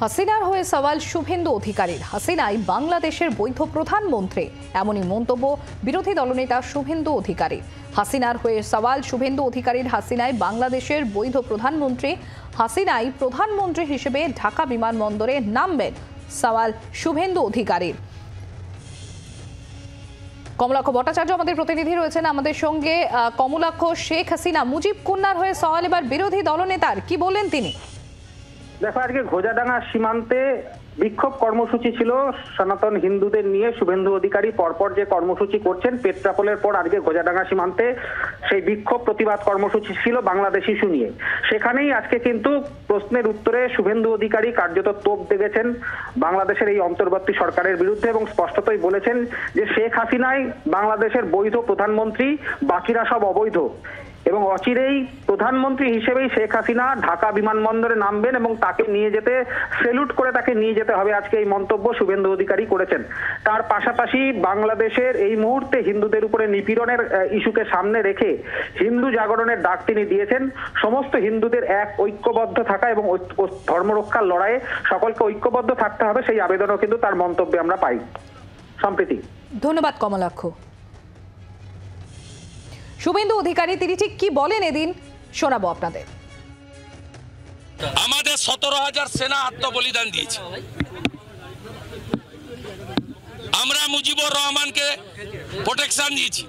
হাসিনার হয়ে সওয়াল শুভেন্দু অধিকারীর। হাসিনাই বাংলাদেশের বৈধ প্রধানমন্ত্রী, এমনই মন্তব্য বিরোধী দলনেতা শুভেন্দু অধিকারী। হাসিনার হয়ে সওয়াল শুভেন্দু অধিকারীর। হাসিনাই বাংলাদেশের বৈধ প্রধানমন্ত্রী। হাসিনাই প্রধানমন্ত্রী হিসেবে ঢাকা বিমানবন্দরে নামবেন, সওয়াল শুভেন্দু অধিকারীর। কমলাক্ষ ভট্টাচার্য আমাদের প্রতিনিধি রয়েছেন আমাদের সঙ্গে। কমলাক্ষ, শেখ হাসিনা মুজিব কন্যার হয়ে সওয়াল এবার বিরোধী দলনেতার, কি বললেন তিনি? দেখো, আজকে ঘোজাডাঙ্গা সীমান্তে বিক্ষোভ কর্মসূচি ছিল সনাতন হিন্দুদের নিয়ে। শুভেন্দু অধিকারী পরপর যে কর্মসূচি করছেন, পেট্রাপোলের পর আজকে ঘোজাডাঙ্গা সীমান্তে সেই বিক্ষোভ প্রতিবাদ কর্মসূচি ছিল বাংলাদেশ ইস্যু নিয়ে। সেখানেই আজকে কিন্তু প্রশ্নের উত্তরে শুভেন্দু অধিকারী কার্যত তোপ দেগেছেন বাংলাদেশের এই অন্তর্বর্তী সরকারের বিরুদ্ধে এবং স্পষ্টতই বলেছেন যে শেখ হাসিনাই বাংলাদেশের বৈধ প্রধানমন্ত্রী, বাকিরা সব অবৈধ। এবং অচিরেই প্রধানমন্ত্রী হিসেবেই শেখ হাসিনা ঢাকা বিমানবন্দরে নামবেন এবং তাকে নিয়ে যেতে, সেলুট করে তাকে নিয়ে যেতে হবে। আজকে এই মন্তব্য শুভেন্দু অধিকারী করেছেন। তার পাশাপাশি বাংলাদেশের এই মুহূর্তে হিন্দুদের উপরে নিপীড়নের ইস্যুকে সামনে রেখে হিন্দু জাগরণের ডাক তিনি দিয়েছেন। সমস্ত হিন্দুদের এক ঐক্যবদ্ধ থাকা এবং ধর্মরক্ষার লড়াইয়ে সকলকে ঐক্যবদ্ধ থাকতে হবে, সেই আবেদনও কিন্তু তার মন্তব্যে আমরা পাই। সম্প্রীতি, ধন্যবাদ কমলাক্ষ। শুভেন্দু অধিকারী তিনি ঠিক কি বলেন এদিন শোনাবো আপনাদের। আমাদের 17,000 সেনা আত্মবলিদান দিয়েছে। আমরা মুজিবুর রহমানকে প্রোটেকশন দিয়েছি।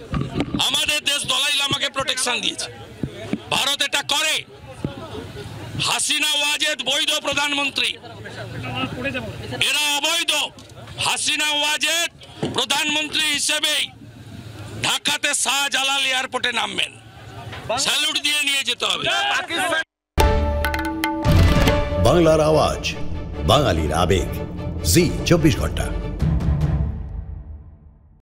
আমাদের দেশ দলাই লামাকে প্রোটেকশন দিয়েছে। ভারত এটা করে। হাসিনা ওয়াজেদ বৈধ প্রধানমন্ত্রী, এরা অবৈধ। হাসিনা ওয়াজেদ প্রধানমন্ত্রী হিসেবেই ঢাকাতে শাহজালাল এয়ারপোর্টে নামবেন, স্যালুট দিয়ে নিয়ে যেতে হবে। বাংলার আওয়াজ, বাঙালির আবেগ, জি 24 ঘন্টা।